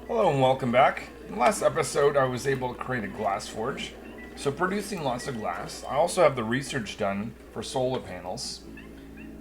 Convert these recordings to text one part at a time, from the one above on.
Hello and welcome back. In the last episode, I was able to create a glass forge. So producing lots of glass. I also have the research done for solar panels.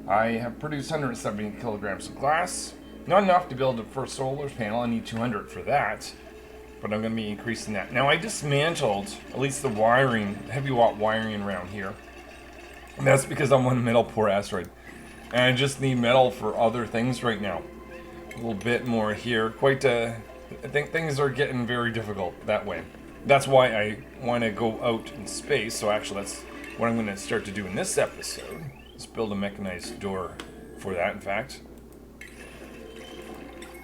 I have produced 170 kilograms of glass. Not enough to build a first solar panel. I need 200 for that. But I'm going to be increasing that. Now I dismantled at least the wiring, heavy watt wiring around here. And that's because I'm on a metal poor asteroid. And I just need metal for other things right now. A little bit more here. I think things are getting very difficult that way. That's why I want to go out in space. So actually, that's what I'm going to start to do in this episode. Let's build a mechanized door for that, in fact.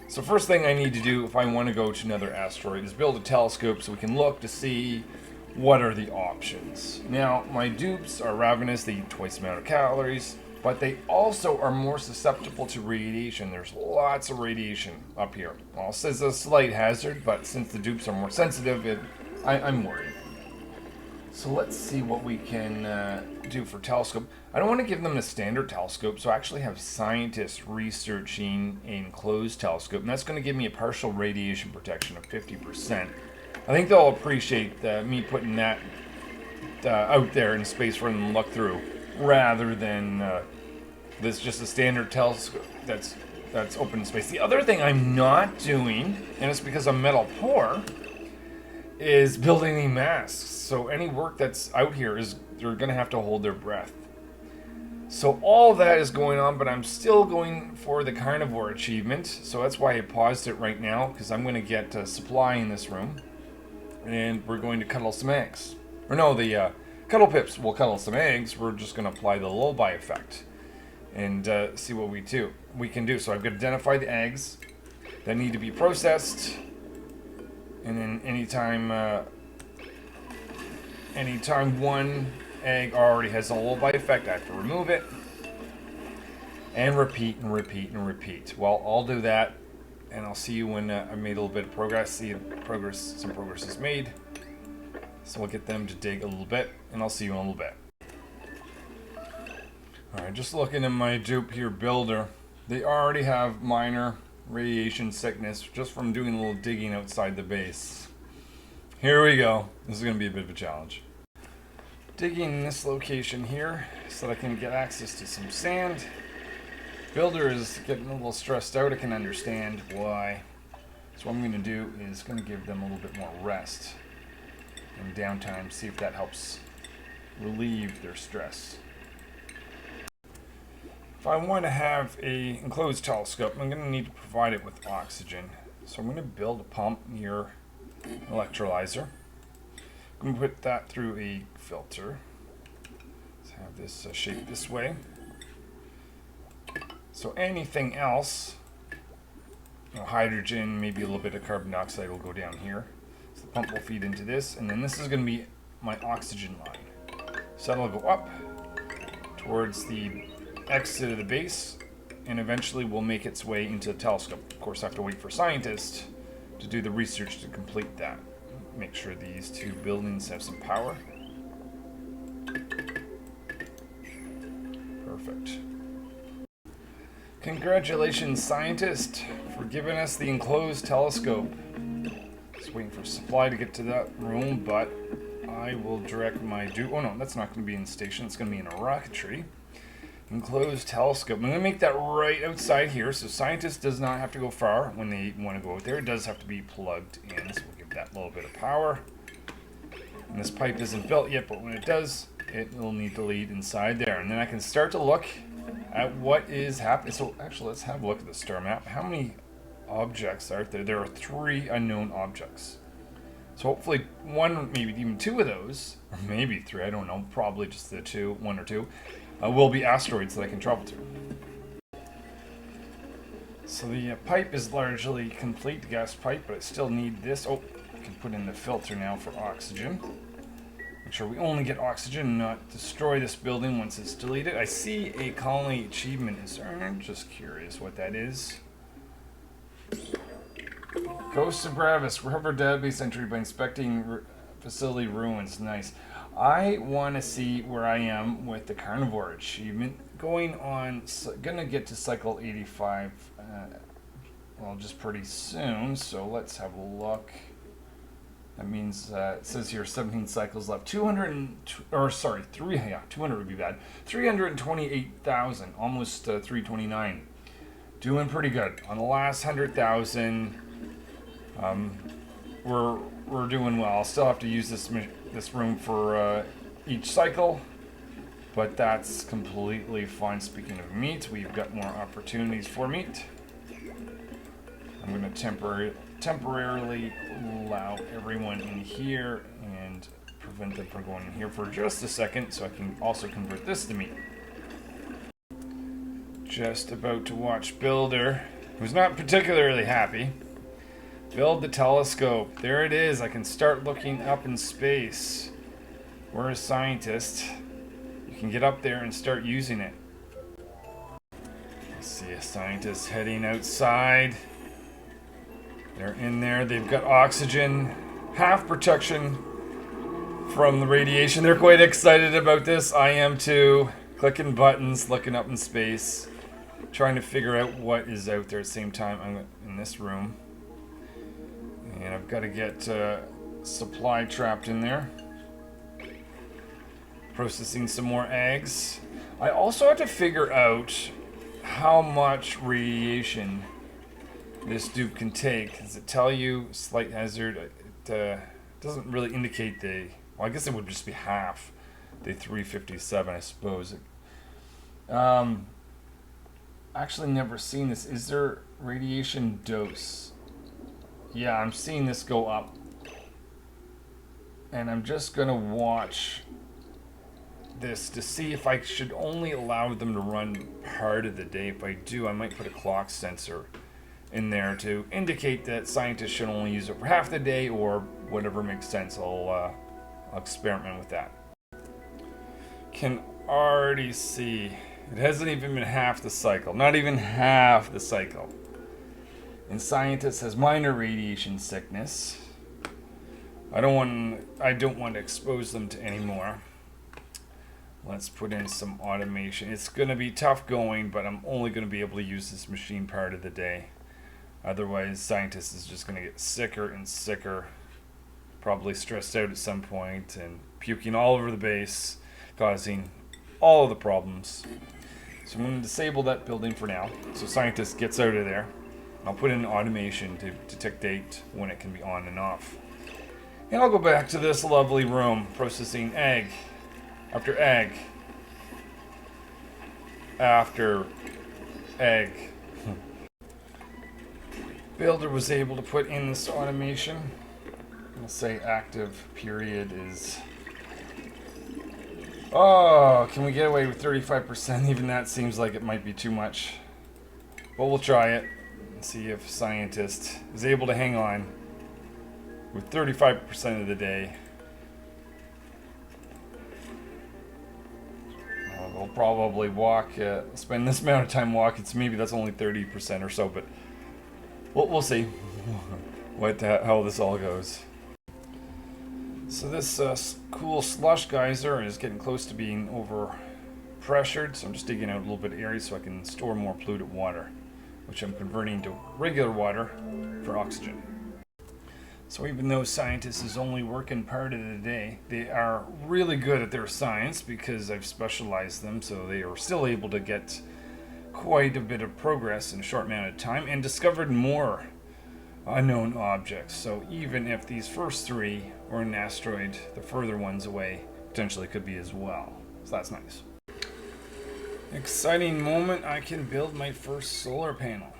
So first thing I need to do if I want to go to another asteroid is build a telescope so we can look to see what are the options. Now, my dupes are ravenous. They eat twice the amount of calories. But they also are more susceptible to radiation. There's lots of radiation up here. Well, it says a slight hazard, but since the dupes are more sensitive, I'm worried. So let's see what we can do for telescope. I don't want to give them a standard telescope, so I actually have scientists researching an enclosed telescope, and that's going to give me a partial radiation protection of 50%. I think they'll appreciate me putting that out there in space for them to look through, rather than this just a standard telescope that's open in space. The other thing I'm not doing, and it's because I'm metal poor, is building any masks. So any work that's out here is they're going to have to hold their breath. So all of that is going on, but I'm still going for the carnivore achievement. So that's why I paused it right now, because I'm going to get supply in this room, and we're going to cuddle some eggs. Or no, the Cuddle Pips will cuddle some eggs. We're just going to apply the lullaby effect and see what we can do. So I've got to identify the eggs that need to be processed, and then anytime one egg already has a lullaby effect, I have to remove it and repeat and repeat and repeat. Well, I'll do that, and I'll see you when I made a little bit of progress. See if some progress is made. So we'll get them to dig a little bit, and I'll see you in a little bit. Alright, just looking at my dupe here builder. They already have minor radiation sickness just from doing a little digging outside the base. Here we go. This is going to be a bit of a challenge. Digging in this location here so that I can get access to some sand. Builder is getting a little stressed out. I can understand why. So what I'm going to do is going to give them a little bit more rest and downtime, see if that helps relieve their stress. If I want to have a enclosed telescope, I'm going to need to provide it with oxygen. So I'm going to build a pump near an electrolyzer. I'm going to put that through a filter. Let's have this shaped this way. So anything else, hydrogen, maybe a little bit of carbon dioxide will go down here. So the pump will feed into this, and then this is going to be my oxygen line. So that'll go up towards the exit of the base, and eventually will make its way into the telescope. Of course, I have to wait for scientists to do the research to complete that. Make sure these two buildings have some power. Perfect. Congratulations, scientist, for giving us the enclosed telescope. Just waiting for supply to get to that room, but I will direct my oh no, that's not going to be in the station. It's going to be in a rocketry. Enclosed telescope. I'm going to make that right outside here, so scientists does not have to go far when they want to go out there. It does have to be plugged in, so we'll give that little bit of power. And this pipe isn't built yet, but when it does, it will need to lead inside there. And then I can start to look at what is happening. So actually, let's have a look at the star map. How many objects are there? There are 3 unknown objects. So hopefully one, maybe even 2 of those, or maybe 3, I don't know, probably just the 2, 1 or 2, will be asteroids that I can travel to. So the pipe is largely complete, the gas pipe, but I still need this. Oh, I can put in the filter now for oxygen. Make sure we only get oxygen and not destroy this building once it's deleted. I see a colony achievement is earned. Just curious what that is. Ghosts of Gravis. Recover database entry by inspecting facility ruins. Nice. I want to see where I am with the carnivore achievement. Gonna get to cycle 85 well, just pretty soon. So let's have a look. That means it says here 17 cycles left. 200 would be bad. 328,000, almost 329. Doing pretty good on the last 100,000. We're doing well. I'll still have to use this room for each cycle, but that's completely fine. Speaking of meat, we've got more opportunities for meat. I'm going to temporarily allow everyone in here and prevent them from going in here for just a second, so I can also convert this to meat. Just about to watch Builder, who's not particularly happy, build the telescope. There it is. I can start looking up in space. We're a scientist. You can get up there and start using it. I see a scientist heading outside. They're in there. They've got oxygen, half protection from the radiation. They're quite excited about this. I am too. Clicking buttons, looking up in space, trying to figure out what is out there at the same time. I'm in this room. And I've got to get supply trapped in there. Processing some more eggs. I also have to figure out how much radiation this dupe can take. Does it tell you slight hazard? It doesn't really indicate the... Well, I guess it would just be half the 357, I suppose. Actually never seen this. Is there radiation dose? Yeah, I'm seeing this go up. And I'm just going to watch this to see if I should only allow them to run part of the day. If I do, I might put a clock sensor in there to indicate that scientists should only use it for half the day or whatever makes sense. I'll experiment with that. Can already see it hasn't even been half the cycle. Not even half the cycle. And scientist has minor radiation sickness. I don't want to expose them to any more. Let's put in some automation. It's going to be tough going, but I'm only going to be able to use this machine part of the day. Otherwise, scientist is just going to get sicker and sicker, probably stressed out at some point and puking all over the base, causing all of the problems. So I'm going to disable that building for now, so scientist gets out of there. I'll put in automation to detect when it can be on and off. And I'll go back to this lovely room, processing egg after egg after egg. Builder was able to put in this automation. I'll say active period is... Oh, can we get away with 35%? Even that seems like it might be too much. But we'll try it and see if scientist is able to hang on with 35% of the day. We'll probably spend this amount of time walking, so maybe that's only 30% or so, but we'll see how this all goes. So this cool slush geyser is getting close to being over pressured, so I'm just digging out a little bit of area so I can store more polluted water, which I'm converting to regular water for oxygen. So even though scientists is only working part of the day, they are really good at their science because I've specialized them, so they are still able to get quite a bit of progress in a short amount of time and discovered more unknown objects. So even if these first three were an asteroid, the further ones away potentially could be as well. So that's nice. Exciting moment, I can build my first solar panel.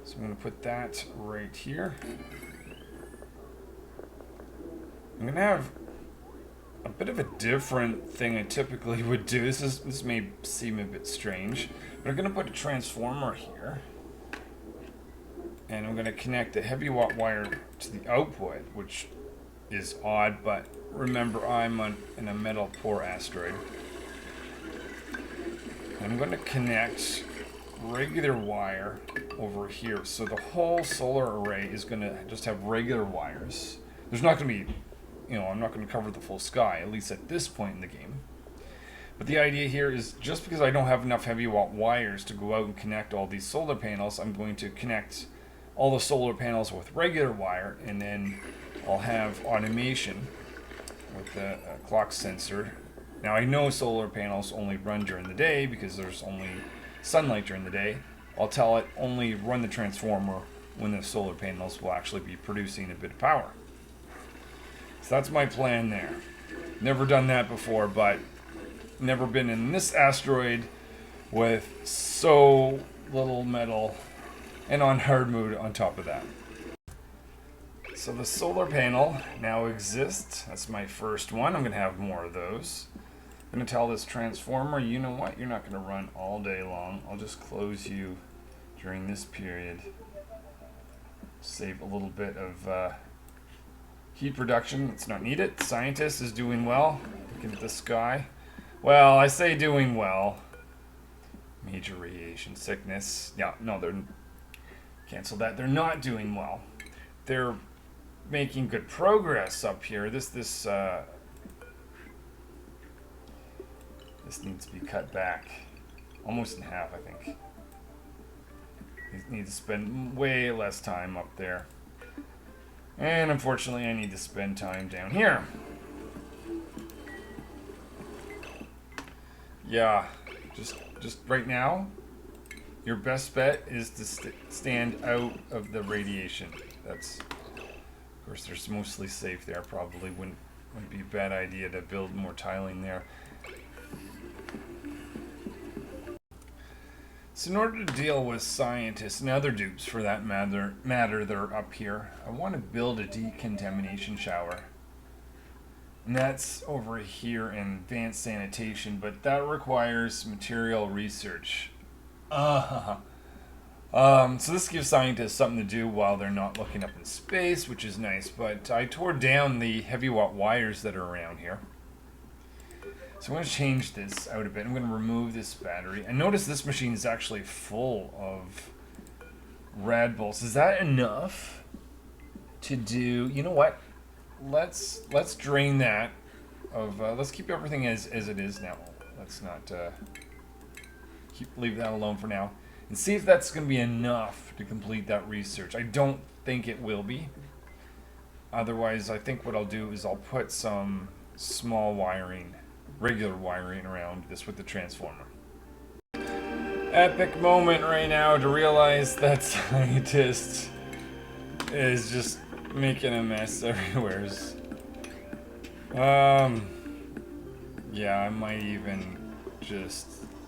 So I'm going to put that right here. I'm going to have a bit of a different thing I typically would do. This may seem a bit strange, but I'm going to put a transformer here. And I'm going to connect the heavy watt wire to the output, which is odd, but remember I'm in a metal poor asteroid. I'm going to connect regular wire over here. So the whole solar array is going to just have regular wires. There's not going to be, I'm not going to cover the full sky, at least at this point in the game. But the idea here is just because I don't have enough heavy watt wires to go out and connect all these solar panels, I'm going to connect all the solar panels with regular wire, and then I'll have automation with a clock sensor. Now I know solar panels only run during the day because there's only sunlight during the day. I'll tell it only run the transformer when the solar panels will actually be producing a bit of power. So that's my plan there. Never done that before, but never been in this asteroid with so little metal and on hard mode on top of that. So the solar panel now exists. That's my first one. I'm going to have more of those. I'm going to tell this transformer, you know what, you're not going to run all day long. I'll just close you during this period. Save a little bit of heat production. It's not needed. Scientist is doing well. Looking at the sky. Well, I say doing well. Major radiation sickness. Yeah, no, they're cancel that. They're not doing well. They're making good progress up here. This needs to be cut back almost in half, I think. You need to spend way less time up there. And unfortunately, I need to spend time down here. Yeah, just right now, your best bet is to stand out of the radiation. That's, of course, there's mostly safe there. Probably wouldn't be a bad idea to build more tiling there. So in order to deal with scientists and other dupes for that matter that are up here, I want to build a decontamination shower. And that's over here in advanced sanitation, but that requires material research. So this gives scientists something to do while they're not looking up in space, which is nice, but I tore down the heavy watt wires that are around here. So I'm going to change this out a bit. I'm going to remove this battery. And notice this machine is actually full of rad bolts. Is that enough to do? You know what? Let's drain that. Let's keep everything as it is now. Let's not leave that alone for now. And see if that's going to be enough to complete that research. I don't think it will be. Otherwise, I think what I'll do is I'll put some small wiring, regular wiring around this with the transformer. Epic moment right now to realize that scientist is just making a mess everywhere. Yeah, I might even just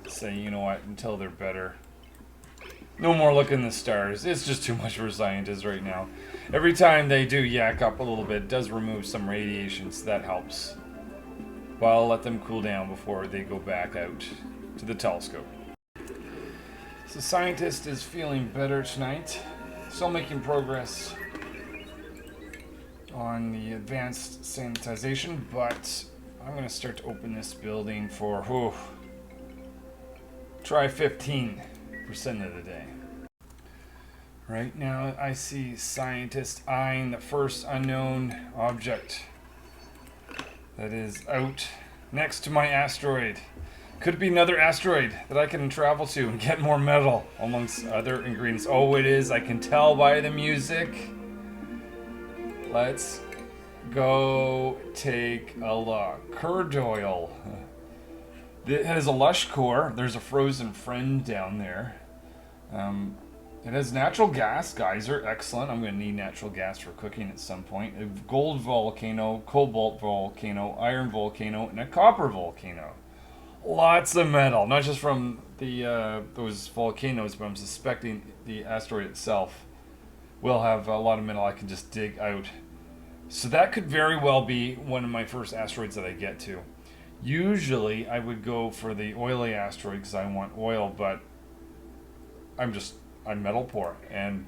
say, you know what, until they're better. No more looking at the stars. It's just too much for scientists right now. Every time they do yak up a little bit, it does remove some radiation, so that helps. But I'll let them cool down before they go back out to the telescope. So scientist is feeling better tonight. Still making progress on the advanced sanitization, but I'm going to start to open this building for try 15% of the day. Right now I see scientists eyeing the first unknown object that is out next to my asteroid. Could it be another asteroid that I can travel to and get more metal amongst other ingredients? Oh, it is. I can tell by the music. Let's go take a look. Curdoil. It has a lush core. There's a frozen friend down there. It has natural gas. Geyser, excellent. I'm going to need natural gas for cooking at some point. A gold volcano, cobalt volcano, iron volcano, and a copper volcano. Lots of metal, not just from the those volcanoes, but I'm suspecting the asteroid itself will have a lot of metal I can just dig out. So that could very well be one of my first asteroids that I get to. Usually I would go for the oily asteroid because I want oil, but I'm metal poor, and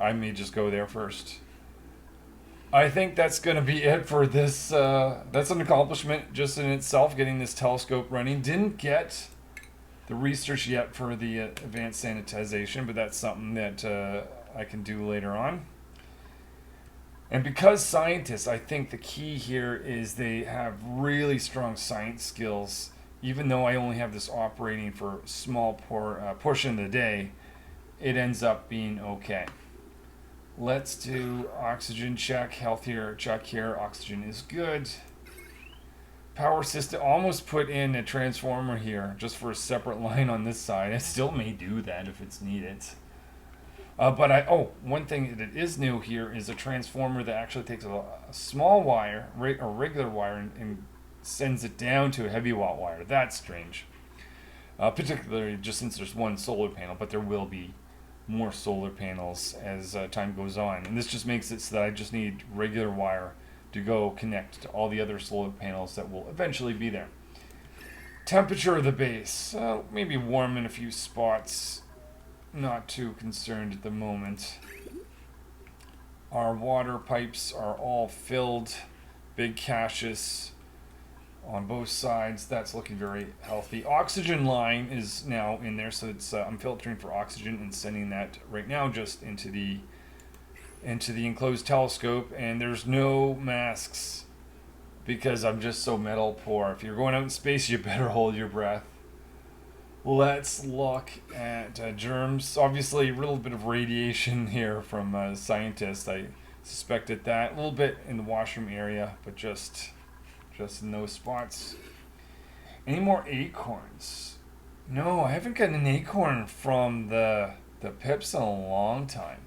I may just go there first. I think that's going to be it for this. That's an accomplishment just in itself, getting this telescope running. Didn't get the research yet for the advanced sanitization, but that's something that I can do later on. And because scientists, I think the key here is they have really strong science skills. even though I only have this operating for a small portion of the day, it ends up being okay. Let's do oxygen check, healthier check here. Oxygen is good. Power system, almost put in a transformer here just for a separate line on this side. I still may do that if it's needed. One thing that is new here is a transformer that actually takes a small wire, a regular wire, and sends it down to a heavy watt wire. That's strange. Particularly just since there's one solar panel, but there will be more solar panels as time goes on. And this just makes it so that I just need regular wire to go connect to all the other solar panels that will eventually be there. Temperature of the base, maybe warm in a few spots. Not too concerned at the moment. Our water pipes are all filled. Big caches on both sides. That's looking very healthy. Oxygen line is now in there, so it's I'm filtering for oxygen and sending that right now just into the enclosed telescope. And there's no masks because I'm just so metal poor. If you're going out in space, you better hold your breath. Let's look at germs. Obviously, a little bit of radiation here from scientists. I suspected that. A little bit in the washroom area, but just in those spots. Any more acorns? No, I haven't gotten an acorn from the pips in a long time.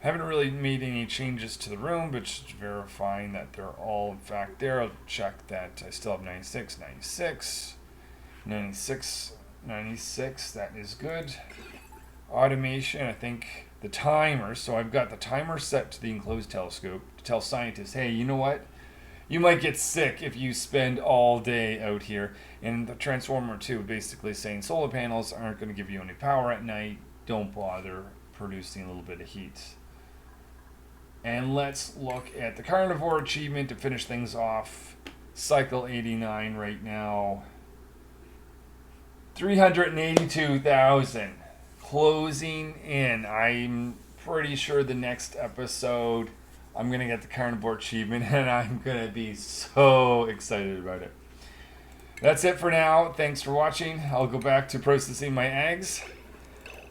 Haven't really made any changes to the room, but just verifying that they're all in fact there. I'll check that I still have 96, 96. 96, 96, that is good. Automation, I think the timer. So I've got the timer set to the enclosed telescope to tell scientists, hey, you know what? You might get sick if you spend all day out here. And the transformer too, basically saying solar panels aren't going to give you any power at night. Don't bother producing a little bit of heat. And let's look at the carnivore achievement to finish things off. Cycle 89 right now. 382,000. Closing in. I'm pretty sure the next episode I'm going to get the carnivore achievement and I'm going to be so excited about it. That's it for now. Thanks for watching. I'll go back to processing my eggs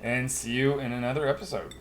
and see you in another episode.